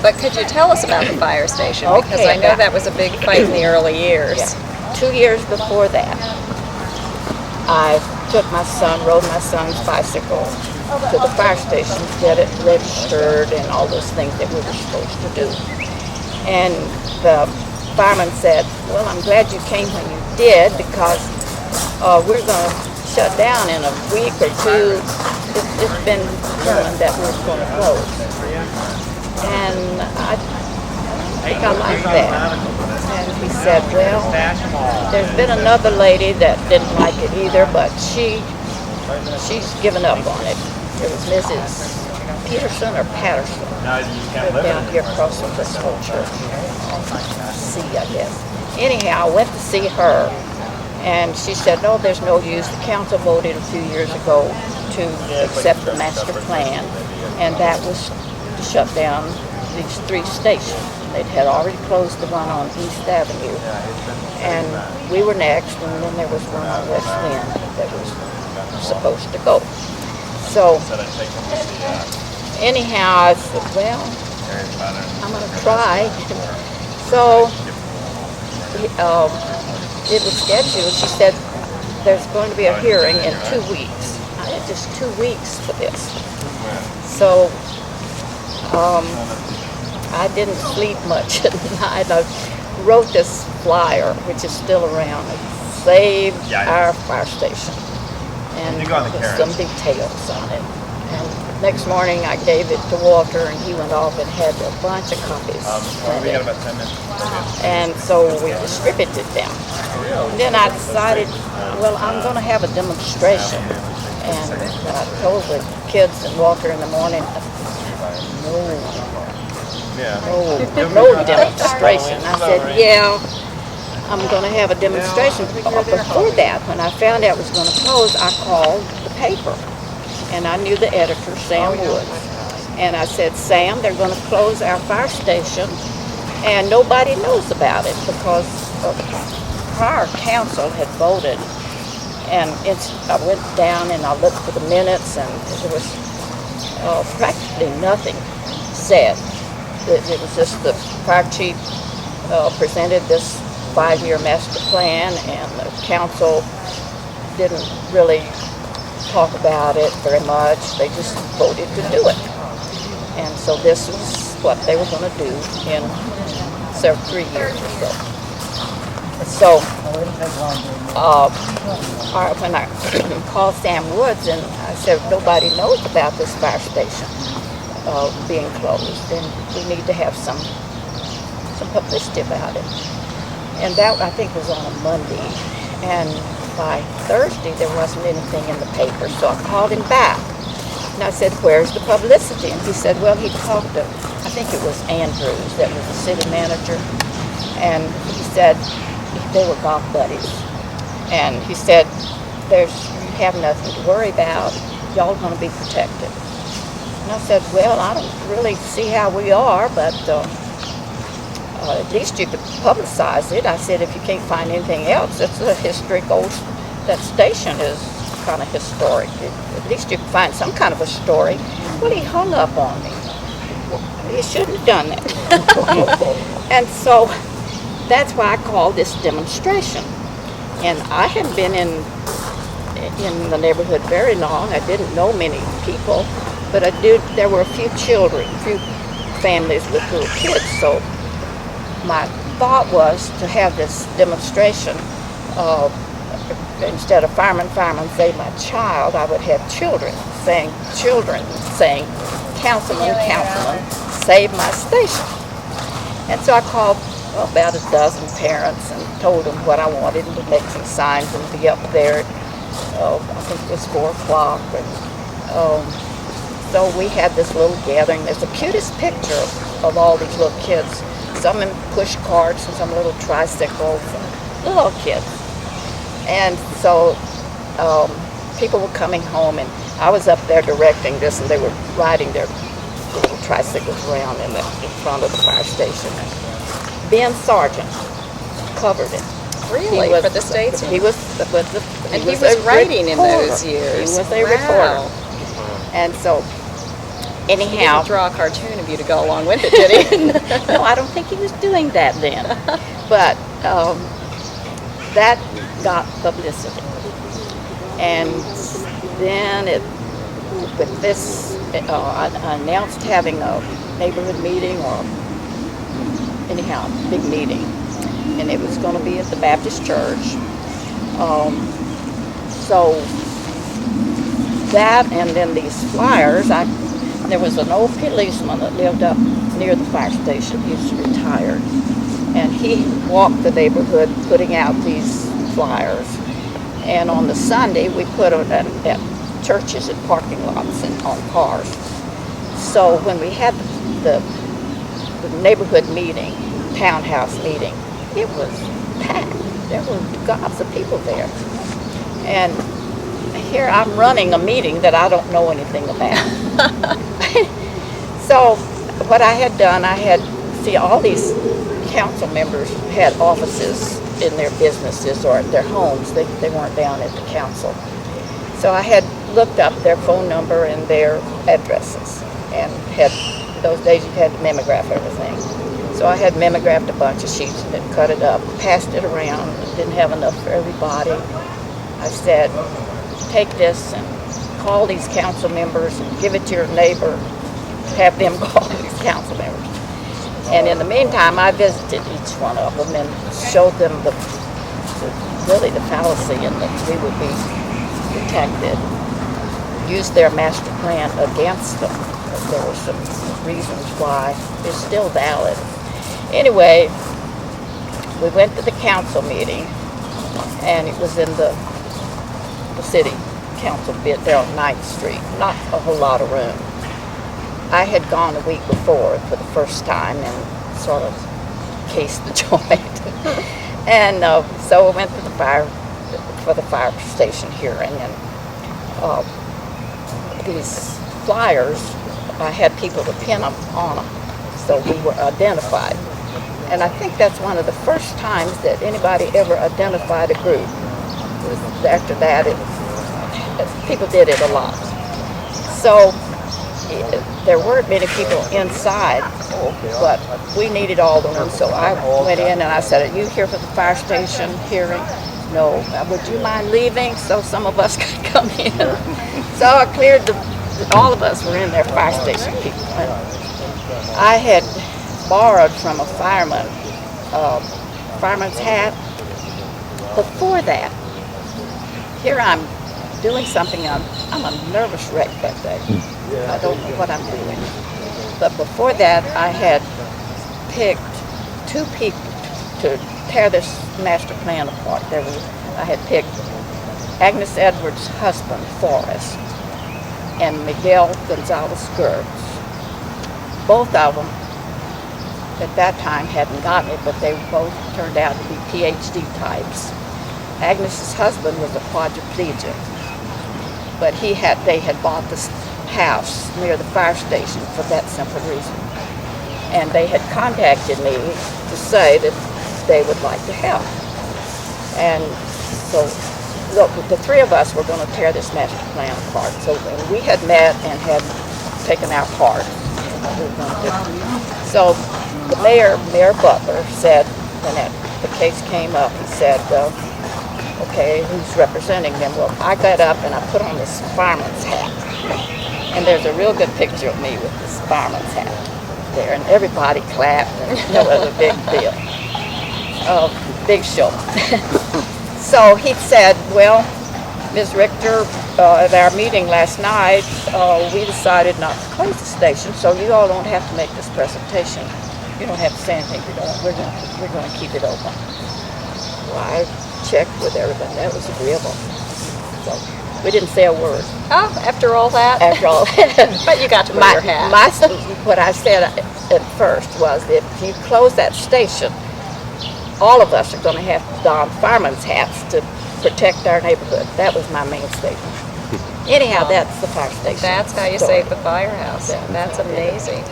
But could you tell us about the fire station? Because Okay, I know that was a big fight in the early years. Yeah. 2 years before that, I took my son, rode my son's bicycle to the fire station to get it registered and all those things that we were supposed to do. And the fireman said, well, I'm glad you came when you did, because we're going to shut down in a week or two. It's been known that we're going to close. And I think I like that. And he said, well, there's been another lady that didn't like it either, but she's given up on it. It was Mrs. Peterson or Patterson, down here across from this whole church. C, I guess. Anyhow, I went to see her, and she said, no, there's no use. The council voted a few years ago to accept the master plan, and that was to shut down these 3 stations. They had already closed the one on East Avenue, and we were next, and then there was one on West End that was supposed to go. So, anyhow, I said, well, I'm going to try. So, it was scheduled. She said, there's going to be a hearing in 2 weeks. I had just 2 weeks for this. So, I didn't sleep much at night. I wrote this flyer, which is still around. It saved our fire station. And there's some details on it. And next morning I gave it to Walter, and he went off and had a bunch of copies. We got about 10 minutes. And so we distributed them. And then I decided, well, I'm going to have a demonstration. And I told the kids and Walter in the morning, no demonstration. I said, yeah, I'm going to have a demonstration. Before that, when I found out it was going to close, I called the paper. And I knew the editor, Sam Woods. And I said, Sam, they're going to close our fire station, and nobody knows about it because prior council had voted. And I went down and I looked for the minutes, and there was practically nothing said. It was just the fire chief presented this 5-year master plan, and the council didn't really talk about it very much. They just voted to do it. And so this was what they were going to do in 3 years or so. So when I called Sam Woods and I said, nobody knows about this fire station being closed, and we need to have some publicity about it. And that, I think, was on a Monday. And by Thursday, there wasn't anything in the paper, so I called him back. And I said, where's the publicity? And he said, well, he talked to, I think it was Andrews, that was the city manager. And he said, they were golf buddies. And he said, you have nothing to worry about. Y'all going to be protected. And I said, well, I don't really see how we are, but at least you could publicize it. I said, if you can't find anything else, it's a historic that station is kind of historic. At least you can find some kind of a story. Well, he hung up on me. He shouldn't have done that. And so that's why I called this demonstration. And I hadn't been in the neighborhood very long. I didn't know many people, but there were a few children, a few families with little kids. So my thought was to have this demonstration. Instead of fireman, save my child, I would have children saying, councilman, save my station. And so I called about a dozen parents and told them what I wanted, and to make some signs and be up there. I think it was 4 o'clock. And so we had this little gathering. There's the cutest picture of all these little kids. Some in push carts and some little tricycles, little kids. And so people were coming home, and I was up there directing this, and they were riding their little tricycles around in front of the fire station. And Ben Sargent covered it. Really? For the Statesman? He was writing in those years. He was a reporter. And so He Anyhow, didn't draw a cartoon of you to go along with it, did he? no, I don't think he was doing that then. But that got publicity. And then with this, I announced having a neighborhood meeting, or anyhow, big meeting. And it was going to be at the Baptist church. So that, and then these flyers, there was an old policeman that lived up near the fire station. He's retired. And he walked the neighborhood putting out these flyers. And on the Sunday, we put it at churches and parking lots and on cars. So when we had the neighborhood meeting, townhouse meeting, it was packed. There were gobs of people there. And here I'm running a meeting that I don't know anything about. So what I had done, all these council members had offices in their businesses or at their homes. They weren't down at the council. So I had looked up their phone number and their addresses, and those days you had to mimeograph everything. So I had mimeographed a bunch of sheets and then cut it up, passed it around. Didn't have enough for everybody. I said, take this and call these council members and give it to your neighbor. Have them call these council members. And in the meantime, I visited each one of them and showed them really the fallacy in that we would be protected. Used their master plan against them. There were some reasons why it's still valid. Anyway, we went to the council meeting, and it was in the city council bit there on 9th Street. Not a whole lot of room. I had gone a week before for the first time and sort of cased the joint. And so I went to the fire station hearing, and these flyers, I had people to pin them on them, so we were identified. And I think that's one of the first times that anybody ever identified a group. After that, people did it a lot. So there weren't many people inside, but we needed all the room. So I went in and I said, "Are you here for the fire station hearing?" "No." "Would you mind leaving so some of us could come in?" So I cleared all of us were in there, fire station people. And I had borrowed from a fireman's hat. Before that, here I'm doing something, I'm a nervous wreck that day. I don't know what I'm doing. But before that, I had picked 2 people to tear this master plan apart. I had picked Agnes Edwards' husband, Forrest, and Miguel Gonzalez Gertz. Both of them at that time hadn't gotten it, but they both turned out to be PhD types. Agnes's husband was a quadriplegic, but they had bought this house near the fire station for that simple reason. And they had contacted me to say that they would like to help. And so look, the 3 of us were going to tear this master plan apart. So we had met and had taken our part. So the Mayor Butler said, when the case came up, he said, okay, who's representing them? Well, I got up and I put on this fireman's hat. And there's a real good picture of me with this fireman's hat there. And everybody clapped, and it was a big deal. Big show. So he said, well, Ms. Richter, at our meeting last night, we decided not to close the station, so you all don't have to make this presentation. You don't have to say anything. We're going to keep it open. Well, I checked with everybody. That was agreeable. So we didn't say a word. Oh, after all that? After all that. But you got to wear your hat. What I said at first was that if you close that station, all of us are going to have to don fireman's hats to protect our neighborhood. That was my main statement. Anyhow, that's the fire station. That's how you story. save the firehouse. That's amazing.